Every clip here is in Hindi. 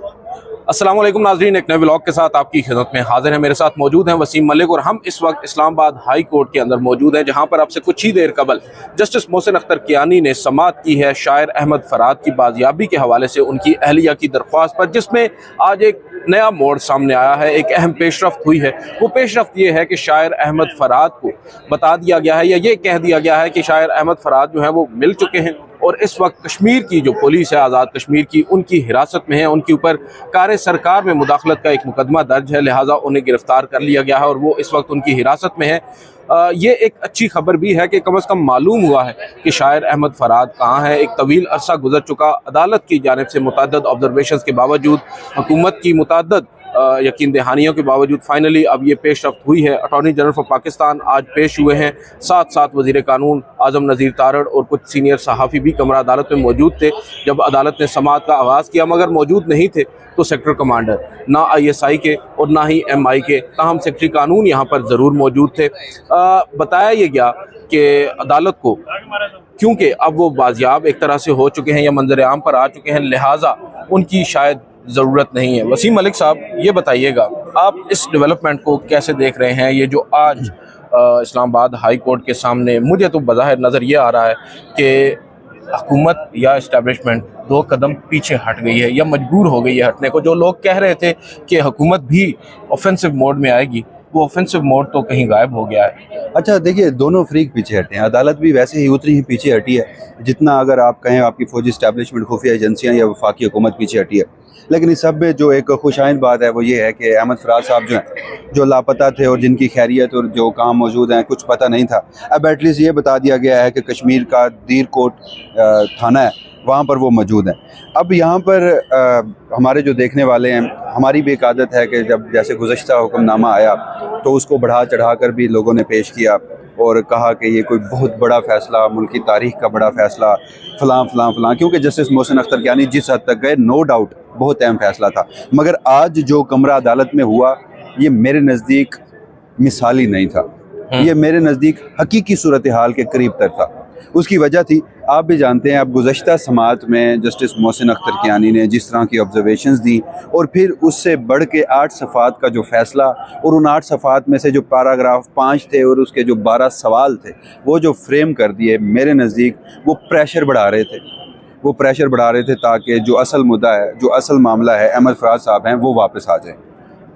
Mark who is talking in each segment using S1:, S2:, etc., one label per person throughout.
S1: अस्सलाम वालेकुम नाजरीन, एक नए व्लॉग के साथ आपकी खिदमत में हाजिर है। मेरे साथ मौजूद हैं वसीम मलिक और हम इस वक्त इस्लामाबाद हाई कोर्ट के अंदर मौजूद हैं, जहां पर आपसे कुछ ही देर कबल जस्टिस मोहसिन अख्तर कियानी ने समाअत की है शायर अहमद फराद की बाजियाबी के हवाले से उनकी अहलिया की दरख्वास्त पर, जिसमें आज एक नया मोड़ सामने आया है, एक अहम पेशरफ्त हुई है। वो पेशरफ्त ये है कि शायर अहमद फराद को बता दिया गया है या ये कह दिया गया है कि शायर अहमद फराद जो है वो मिल चुके हैं और इस वक्त कश्मीर की जो पुलिस है, आज़ाद कश्मीर की, उनकी हिरासत में है। उनके ऊपर कार सरकार में मुदाखलत का एक मुकदमा दर्ज है, लिहाजा उन्हें गिरफ्तार कर लिया गया है और वो इस वक्त उनकी हिरासत में है। ये एक अच्छी खबर भी है कि कम अज़ कम मालूम हुआ है कि शायर अहमद फराद कहाँ है। एक तवील अरसा गुजर चुका, अदालत की जानिब से मुतअद्दिद ऑब्जर्वेशन के बावजूद, हुकूमत की मुतअद्दिद यकीन दहानियों के बावजूद फाइनली अब ये पेशरफ्त हुई है। अटॉर्नी जनरल फॉर पाकिस्तान आज पेश हुए हैं, साथ साथ वज़ीर कानून आज़म नज़ीर तारड़ और कुछ सीनियर सहाफ़ी भी कमरा अदालत में मौजूद थे जब अदालत ने समाअत का आगाज़ किया, मगर मौजूद नहीं थे तो सेक्टर कमांडर ना ISI के और ना ही MI के, ताहम सेक्रेटरी कानून यहाँ पर ज़रूर मौजूद थे। बताया ये गया कि अदालत को, क्योंकि अब वो बाजियाब एक तरह से हो चुके हैं या मंजर आम पर आ चुके हैं, लिहाजा उनकी शायद ज़रूरत नहीं है। वसीम मलिक साहब, ये बताइएगा आप इस डेवलपमेंट को कैसे देख रहे हैं? ये जो आज इस्लामाबाद हाई कोर्ट के सामने, मुझे तो बज़ाहिर नज़र ये आ रहा है कि हुकूमत या इस्टेब्लिशमेंट दो कदम पीछे हट गई है या मजबूर हो गई है हटने को। जो लोग कह रहे थे कि हुकूमत भी ऑफेंसिव मोड में आएगी, वो ऑफेंसिव मोड तो कहीं गायब हो गया है।
S2: अच्छा देखिए, दोनों फ्रीक पीछे हटे हैं। अदालत भी वैसे ही उतनी ही पीछे हटी है जितना अगर आप कहें आपकी फौजी इस्टेब्लिशमेंट, खुफिया एजेंसियां या वफाकी हुकूमत पीछे हटी है। लेकिन इस सब में जो एक खुशाइन बात है वो ये है कि अहमद फराद साहब जो हैं, जो लापता थे और जिनकी खैरियत और जो काम मौजूद हैं कुछ पता नहीं था, अब एटलीस्ट ये बता दिया गया है कि कश्मीर का दीर कोट थाना है, वहाँ पर वो मौजूद हैं। अब यहाँ पर हमारे जो देखने वाले हैं, हमारी भी एक आदत है कि जब जैसे गुज़श्ता हुक्मनामा आया तो उसको बढ़ा चढ़ा कर भी लोगों ने पेश किया और कहा कि ये कोई बहुत बड़ा फ़ैसला, मुल्क की तारीख़ का बड़ा फ़ैसला, फ़लाँ फ़लाँ फ़लाँ, क्योंकि जस्टिस मोहसिन अख्तर कियानी जिस हद तक गए, नो डाउट बहुत अहम फ़ैसला था। मगर आज जो कमरा अदालत में हुआ, ये मेरे नज़दीक मिसाली नहीं था, ये मेरे नज़दीक हकीकी सूरत हाल के करीब तर था। उसकी वजह थी, आप भी जानते हैं, अब गुज़श्ता समाअत में जस्टिस मोहसिन अख्तर कियानी ने जिस तरह की ऑब्जर्वेशंस दी और फिर उससे बढ़ के 8 सफ़ात का जो फ़ैसला, और उन 8 सफ़ात में से जो पैराग्राफ 5 थे और उसके जो 12 सवाल थे वो जो फ्रेम कर दिए, मेरे नज़दीक वो प्रेशर बढ़ा रहे थे। वो प्रेशर बढ़ा रहे थे ताकि जो असल मुद्दा है, जो असल मामला है, अहमद फराद साहब हैं, वो वापस आ जाएँ।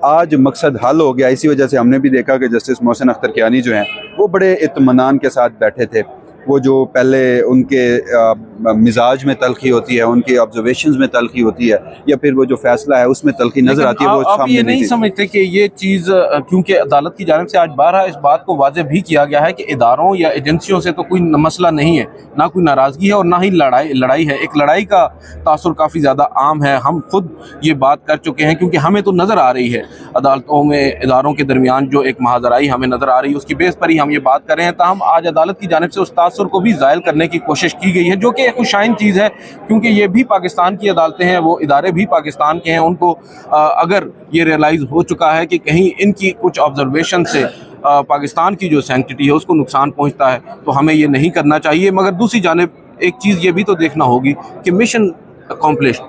S2: आज मकसद हल हो गया। इसी वजह से हमने भी देखा कि जस्टिस मोहसिन अख्तर कियानी जो हैं वो बड़े इत्मीनान के साथ बैठे थे। वो जो पहले उनके मिजाज में तलखी होती है, उनकी ऑब्जर्वेशंस में तलखी होती है, या फिर वो जो फैसला है उसमें तलखी नजर आती है, वो
S1: आप ये नहीं समझते कि ये चीज़, क्योंकि अदालत की जानिब से आज बारहा इस बात को वाज़ेह भी किया गया है कि इदारों या एजेंसियों से तो कोई मसला नहीं है, ना कोई नाराज़गी है और ना ही लड़ाई है। एक लड़ाई का तासुर काफ़ी ज़्यादा आम है, हम खुद ये बात कर चुके हैं, क्योंकि हमें तो नज़र आ रही है अदालतों में इदारों के दरमियान जो एक महाजराई हमें नज़र आ रही है, उसकी बेस पर ही हम ये बात कर रहे हैं। ताहम आज अदालत की जानिब से उस तासुर को भी ज़ायल करने की कोशिश की गई है, जो कि एक खुशाइन चीज़ है, क्योंकि ये भी पाकिस्तान की अदालतें हैं, वो इदारे भी पाकिस्तान के हैं। उनको अगर ये रियलाइज़ हो चुका है कि कहीं इनकी कुछ ऑब्जर्वेशन से पाकिस्तान की जो सैंक्टिटी है उसको नुकसान पहुंचता है, तो हमें ये नहीं करना चाहिए। मगर दूसरी जानिब एक चीज़ ये भी तो देखना होगी कि मिशन अकॉम्प्लिश्ड,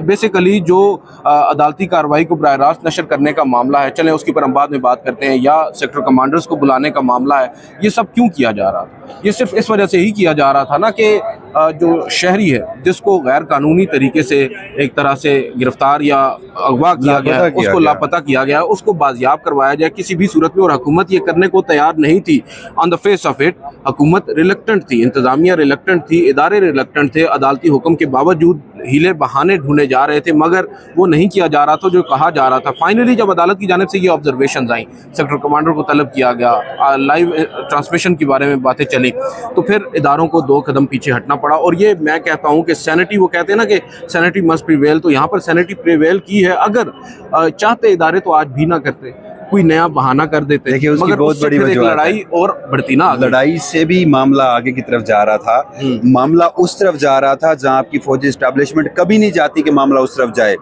S1: बेसिकली जो अदालती कार्रवाई को बराह रास्त नशर करने का मामला है, चलें उसके ऊपर हम बाद में बात करते हैं, या सेक्टर कमांडर्स को बुलाने का मामला है, ये सब क्यों किया जा रहा था? ये सिर्फ इस वजह से ही किया जा रहा था ना कि जो शहरी है जिसको गैर कानूनी तरीके से एक तरह से गिरफ्तार या अगवा किया गया है, उसको लापता किया गया है, उसको बाजियाब करवाया जाए किसी भी सूरत में। और हुकूमत ये करने को तैयार नहीं थी। On the face of it हुकूमत रिलक्टेंट थी, इंतज़ामिया रिलक्टेंट थी, इदारे रिलक्टेंट थे, अदालती हुक्म के बावजूद हीले बहाने ढूंढे जा रहे थे, मगर वो नहीं किया जा रहा था जो कहा जा रहा था। फाइनली जब अदालत की जानिब से ये ऑब्जर्वेशन आई, सेक्टर कमांडर को तलब किया गया, लाइव ट्रांसमिशन के बारे में बातें चली, तो फिर इदारों को 2 कदम पीछे हटना पड़ा। और ये मैं कहता हूँ कि सैनिटी, वो कहते हैं ना कि सैनिटी मस्ट प्रिवेल, तो यहाँ पर सैनिटी प्रिवेल की है। अगर चाहते इदारे तो आज भी ना करते, कोई नया बहाना कर देते,
S2: देखिए उसकी
S1: मगर
S2: बहुत बड़ी
S1: लड़ाई और बढ़ती ना,
S2: लड़ाई से भी मामला आगे की तरफ जा रहा था। मामला उस तरफ जा रहा था जहां आपकी फौजी एस्टेब्लिशमेंट कभी नहीं चाहती कि मामला उस तरफ जाए।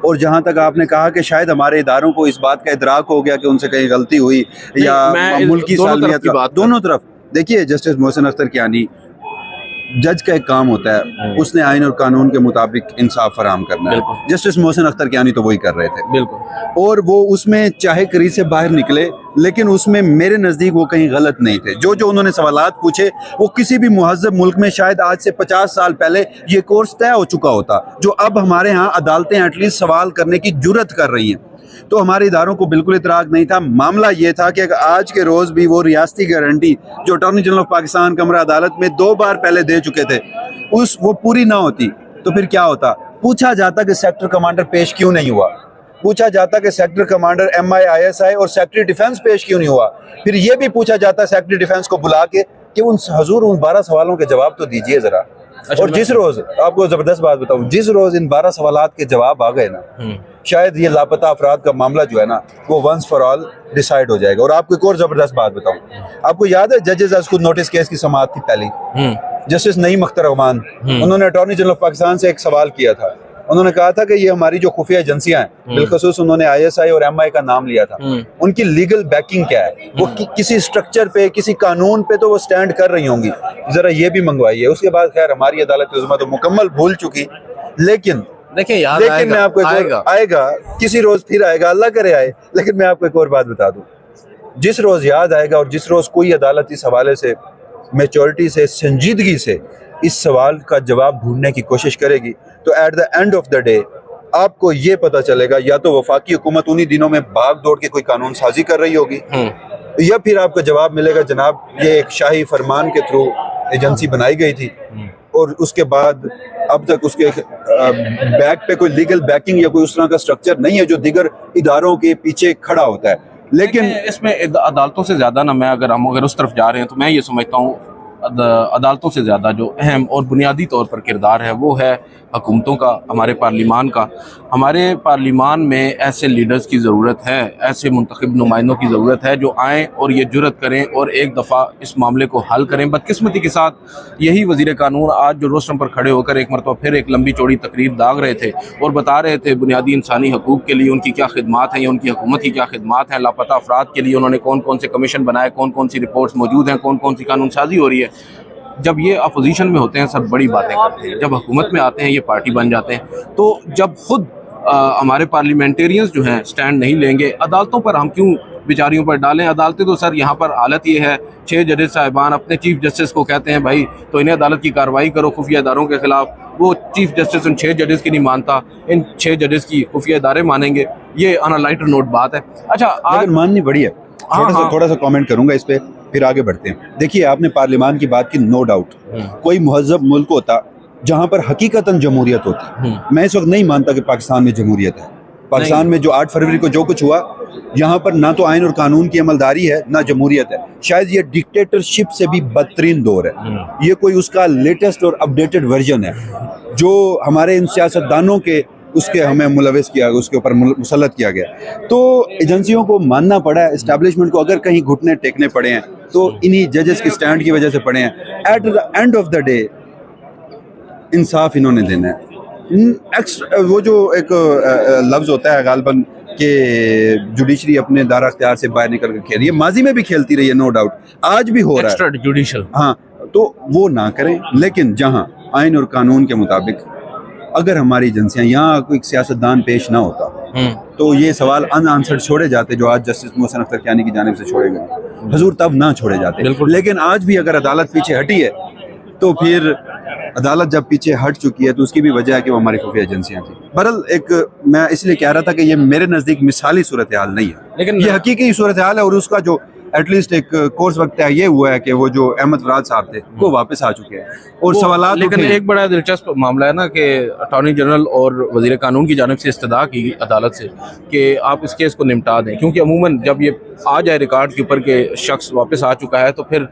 S2: और जहां तक आपने कहा कि शायद हमारे इदारों को इस बात का इदराक हो गया कि उनसे कहीं गलती हुई या मुल्क की सालमियत, दोनों तरफ। देखिए जस्टिस मोहसिन अख्तर कियानी जज का एक काम होता है, उसने आइन और कानून के मुताबिक इंसाफ फराहम करना है। जस्टिस मोहसिन अख्तर कियानी तो वही कर रहे थे,
S1: बिल्कुल।
S2: और वो उसमें चाहे करीब से बाहर निकले, लेकिन उसमें मेरे नज़दीक वो कहीं गलत नहीं थे। जो जो उन्होंने सवालात पूछे, वो किसी भी मुहज़्ज़ब मुल्क में शायद आज से 50 साल पहले ये कोर्स तय हो चुका होता, जो अब हमारे यहाँ अदालतें एटलीस्ट सवाल करने की जुर्रत कर रही हैं। तो हमारे इदारों को बिल्कुल इतराक नहीं था। मामला ये था कि आज के रोज़ भी वो रियासती गारंटी जो अटॉर्नी जनरल ऑफ पाकिस्तान कमरा अदालत में 2 बार पहले दे चुके थे, वो पूरी ना होती तो फिर क्या होता? पूछा जाता कि सेक्टर कमांडर पेश क्यों नहीं हुआ, पूछा जाता कि सेक्टर कमांडर MI-ISI और सेक्रेटरी डिफेंस पेश क्यों नहीं हुआ, फिर ये भी पूछा जाता सेक्रेटरी डिफेंस को बुला के कि उन 12 सवालों के जवाब तो दीजिए जरा। और जिस रोज, आपको जबरदस्त बात बताऊं, जिस रोज इन 12 सवालात के जवाब आ गए ना, शायद ये लापता अफराद का मामला जो है ना, वो वंस फॉर ऑल डिसाइड हो जाएगा। और आपको एक और जबरदस्त बात बताऊं, आपको याद है जजेस आज खुद नोटिस केस की समाअत थी पहली, जस्टिस नईम अख्तर रहमान, उन्होंने अटॉर्नी जनरल ऑफ पाकिस्तान से एक सवाल किया था। उन्होंने कहा था कि ये हमारी जो खुफिया एजेंसियां हैं, बिलखसूस उन्होंने ISI और MI का नाम लिया था, उनकी लीगल बैकिंग क्या है, वो किसी स्ट्रक्चर पे, किसी कानून पे तो वो स्टैंड कर रही होंगी, जरा ये भी मंगवाइए। उसके बाद खैर हमारी अदालत उज़्मा तो मुकम्मल भूल चुकी, लेकिन
S1: देखिए याद
S2: लेकिन
S1: आएगा,
S2: मैं आपको आएगा किसी रोज फिर आएगा, अल्लाह करे आए। लेकिन मैं आपको एक और बात बता दूं, जिस रोज याद आएगा और जिस रोज कोई अदालत इस हवाले से मैच्योरिटी से, संजीदगी से इस सवाल का जवाब ढूंढने की कोशिश करेगी, तो eight the end of the day आपको ये पता चलेगा, या तो वफाकी हुकूमत उन्हीं दिनों में भाग दौड़ के कोई कानून साजी कर रही होगी, या फिर आपको जवाब मिलेगा जनाब ये एक शाही फरमान के थ्रू एजेंसी बनाई गई थी और उसके बाद अब तक उसके बैक पे कोई लीगल बैकिंग या कोई उस तरह का स्ट्रक्चर नहीं है जो दीगर इदारों के पीछे खड़ा होता है। लेकिन
S1: इसमें अदालतों से ज्यादा ना, मैं अगर उस तरफ जा रहे हैं तो मैं ये समझता हूँ अदालतों से ज़्यादा जो अहम और बुनियादी तौर पर किरदार है वो है हुकूमतों का, हमारे पार्लिमान का। हमारे पार्लिमान में ऐसे लीडर्स की ज़रूरत है, ऐसे मुंतखब नुमाइंदों की ज़रूरत है जो आएँ और ये जुर्रत करें और एक दफ़ा इस मामले को हल करें। बदकिस्मती के साथ यही वज़ीर कानून आज जो रोस्टम पर खड़े होकर एक मरतबा फिर एक लंबी चौड़ी तकरीर दाग रहे थे और बता रहे थे बुनियादी इंसानी हकूक़ के लिए उनकी क्या खिदमात हैं या उनकी हुकूमत की क्या खिदमात हैं, लापता अफराद के लिए उन्होंने कौन कौन से कमीशन बनाए, कौन कौन सी रिपोर्ट्स मौजूद हैं, कौन कौन सी कानून साजी हो रही है। जब ये अपोजिशन में होते हैं सब बड़ी बातें करते हैं, जब हुकूमत में आते हैं ये पार्टी बन जाते हैं। तो जब खुद हमारे पार्लियामेंटेरियंस जो हैं स्टैंड नहीं लेंगे, अदालतों पर हम क्यों बेचारियों पर डालें? अदालतें तो सर यहाँ पर हालत ये है, 6 जजेस साहिबान अपने चीफ जस्टिस को कहते हैं भाई तो इन्हें अदालत की कार्रवाई करो खुफिया इदारों के खिलाफ। वो चीफ जस्टिस उन 6 जजेस की नहीं मानता, इन 6 जजेस की खुफिया इदारे मानेंगे। ये ऑन अ लाइटर नोट बात है। अच्छा, आज
S2: माननी बड़ी है। थोड़ा सा कमेंट करूंगा इस पे, फिर आगे बढ़ते हैं। देखिए, आपने पार्लियामान की बात की, नो डाउट कोई मुहज़्ज़ब मुल्क होता जहां पर हकीकतन जमहूरियत होती। मैं इस वक्त नहीं मानता कि पाकिस्तान में जमहूरियत है। पाकिस्तान में जो 8 फरवरी को जो कुछ हुआ, यहाँ पर ना तो आइन और कानून की अमलदारी है ना जमहूरियत है। शायद ये डिक्टेटरशिप से भी बदतरीन दौर है। ये कोई उसका लेटेस्ट और अपडेटेड वर्जन है जो हमारे इन सियासतदानों के उसके हमें मुलविस किया गया, उसके ऊपर मुसल्लत किया गया। तो एजेंसियों को मानना पड़ा है, एस्टैब्लिशमेंट को अगर कहीं घुटने टेकने पड़े हैं तो इन्हीं जजेस के स्टैंड की वजह से पड़े हैं। At the end of the day इंसाफ इन्होंने देना है। वो जो एक लफ्ज़ होता है गालबन कि जुडिशरी अपने दायरा अख्तियार से बाहर निकल कर खेल रही है, माजी में भी खेलती रही है, नो डाउट, आज भी हो रहा है
S1: एक्स्ट्रा जुडिशल।
S2: हाँ, तो वो ना करें। लेकिन जहाँ आइन और कानून के मुताबिक अगर हमारी एजेंसियां, यहाँ कोई सियासतदान पेश ना होता तो ये सवाल अनआंसर्ड छोड़े जाते जो आज जस्टिस मोहसिन अख्तर कियानी की जानिब से छोड़े गए। हुजूर तब ना छोड़े जाते। लेकिन आज भी अगर अदालत पीछे हटी है तो फिर अदालत जब पीछे हट चुकी है तो उसकी भी वजह है कि वो हमारी खुफिया एजेंसियां थी। बहरहाल एक मैं इसलिए कह रहा था कि ये मेरे नज़दीक मिसाली सूरत हाल नहीं है, लेकिन ये हकीकी सूरत हाल है। और उसका जो एटलीस्ट एक कोर्स वक्त ये हुआ है कि वो जो अहमद फराज साहब थे वो वापस आ चुके हैं और सवालात।
S1: लेकिन एक बड़ा दिलचस्प मामला है ना कि अटॉर्नी जनरल और वजीर कानून की जानिब से इस्तदा की अदालत से कि आप इस केस को निपटा दें, क्योंकि अमूमन जब ये आ जाए रिकॉर्ड के ऊपर के शख्स वापस आ चुका है तो फिर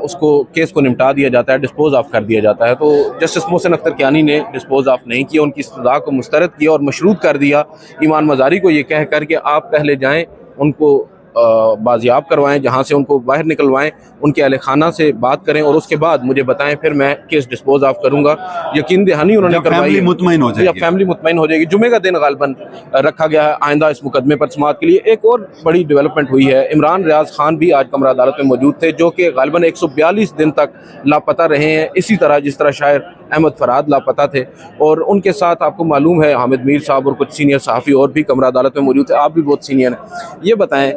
S1: उसको केस को निपटा दिया जाता है, डिस्पोज ऑफ कर दिया जाता है। तो जस्टिस मोहसिन अख्तर कियानी ने डिस्पोज ऑफ नहीं किया, उनकी इस्तदा को मुस्तरद किया और मशरूत कर दिया ईमान मजारी को ये कह कर कि आप पहले जाएँ, उनको बाजियाब करवाएं, जहाँ से उनको बाहर निकलवाएं, उनके अहल खाना से बात करें और उसके बाद मुझे बताएं, फिर मैं केस डिस्पोज ऑफ करूँगा। यकीन दहानी उन्होंने करवाई,
S2: फैमिली मुतमईन हो जाएगी,
S1: फैमिली मुतमईन हो जाएगी। जुमे का दिन गालबन रखा गया है आइंदा इस मुकदमे पर समाअत के लिए। एक और बड़ी डेवलपमेंट हुई है, इमरान रियाज खान भी आज कमरा अदालत में मौजूद थे, जो कि गालबन 142 दिन तक लापता रहे हैं, इसी तरह जिस तरह शायर अहमद फराद लापता थे। और उनके साथ आपको मालूम है हामिद मीर साहब और कुछ सीनियर सहाफ़ी और भी कमरा अदालत में मौजूद थे। आप भी बहुत सीनियर हैं, ये बताएं,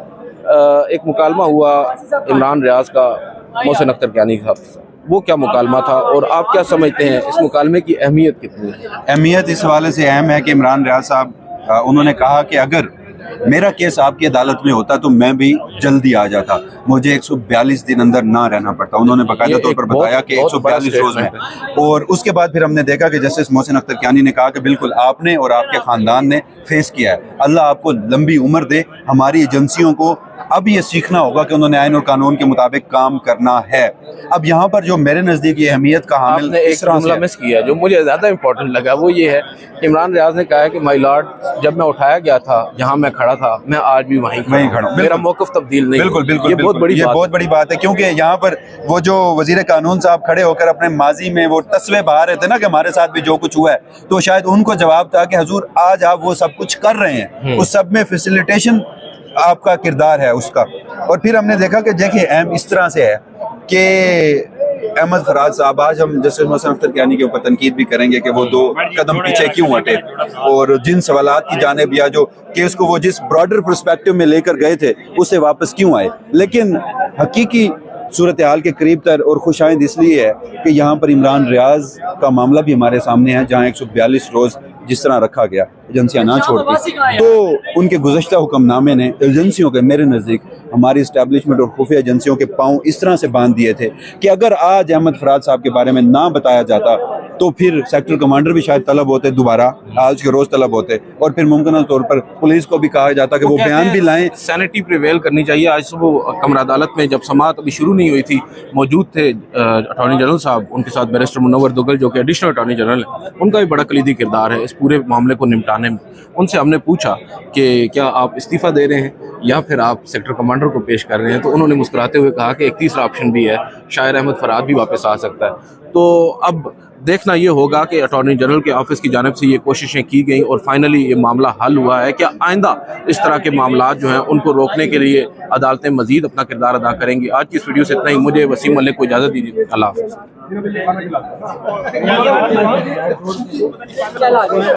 S1: एक मुकालमा हुआ इमरान रियाज का मोहसिन अख्तर कियानी साहब, वो क्या मुकालमा था और आप क्या समझते हैं इस मुकालमे की अहमियत कितनी है?
S2: अहमियत इस हवाले से अहम है कि इमरान रियाज साहब उन्होंने कहा कि अगर मेरा केस आपकी अदालत में होता तो मैं भी जल्दी आ जाता, मुझे 142 दिन अंदर ना रहना पड़ता। उन्होंने बाकायदा तौर पर बताया कि 142 रोज में। और उसके बाद फिर हमने देखा कि जस्टिस मोहसिन अख्तर कियानी ने कहा कि बिल्कुल आपने और आपके खानदान ने फेस किया है, अल्लाह आपको लंबी उम्र दे। हमारी एजेंसियों को अब ये सीखना होगा कि उन्होंने आइन और कानून के मुताबिक काम करना है। अब यहाँ पर जो मेरे नज़दीक ये अहमियत का हामिल
S1: आपने एक जुमला मिस किया जो मुझे ज़्यादा इंपॉर्टेंट लगा, वो ये है कि इमरान रियाज ने कहा है कि माय लॉर्ड, जब मैं उठाया गया था जहाँ मैं खड़ा था, मैं आज भी वहीं खड़ा हूँ, मेरा मौक़िफ़ तब्दील नहीं।
S2: बिल्कुल बिल्कुल,
S1: ये बहुत बड़ी बात
S2: है, क्योंकि यहाँ पर वो जो वज़ीर कानून साहब खड़े होकर अपने माजी में वो तस्वे बहा रहे थे ना कि हमारे साथ भी जो कुछ हुआ है, तो शायद उनको जवाब था कि हुजूर आज आप वो सब कुछ कर रहे हैं, उस सब में फैसिलिटेशन आपका किरदार है उसका। और फिर हमने देखा कि देखिए अहम इस तरह से है कि अहमद फराद साहब, आज हम जस्टिस मोहसिन अख्तर कियानी के ऊपर तनकीद भी करेंगे कि वो 2 कदम पीछे क्यों हटे और जिन सवालात की जानिब या जो केस को वो जिस ब्रॉडर पर्सपेक्टिव में लेकर गए थे उससे वापस क्यों आए। लेकिन हकीकी सूरत हाल के करीब तर और खुशाइंद इसलिए है कि यहाँ पर इमरान रियाज का मामला भी हमारे सामने है, जहाँ 142 रोज़ जिस तरह रखा गया एजेंसियां ना छोड़ती, तो उनके गुज़श्ता हुक्मनामे ने एजेंसियों के मेरे नज़दीक हमारी इस्टेब्लिशमेंट और खुफिया एजेंसियों के पाँव इस तरह से बांध दिए थे कि अगर आज अहमद फराद साहब के बारे में ना बताया जाता तो फिर सेक्टर कमांडर भी शायद तलब होते, दोबारा आज के रोज़ तलब होते, और फिर मुमकिन तौर पर पुलिस को भी कहा जाता कि वो बयान भी लाएं।
S1: सैनिटी प्रिवेल करनी चाहिए। आज सुबह कमरा अदालत में जब समाअत अभी शुरू नहीं हुई थी, मौजूद थे अटॉर्नी जनरल साहब, उनके साथ बैरिस्टर मुनव्वर दुगल जो कि एडिशनल अटॉर्नी जनरल है, उनका भी बड़ा कलीदी किरदार है इस पूरे मामले को निपटाने में। उनसे हमने पूछा कि क्या आप इस्तीफ़ा दे रहे हैं या फिर आप सेक्टर कमांडर को पेश कर रहे हैं, तो उन्होंने मुस्कुराते हुए कहा कि एक तीसरा ऑप्शन भी है, शायर अहमद फराद भी वापस आ सकता है। तो अब देखना ये होगा कि अटॉर्नी जनरल के ऑफिस की जानिब से ये कोशिशें की गई और फाइनली ये मामला हल हुआ है। क्या आइंदा इस तरह के मामला जो हैं उनको रोकने के लिए अदालतें मजीद अपना किरदार अदा करेंगी। आज की इस वीडियो से इतना ही। मुझे वसीम मलिक को इजाज़त दीजिए। अल्लाह हाफ़िज़।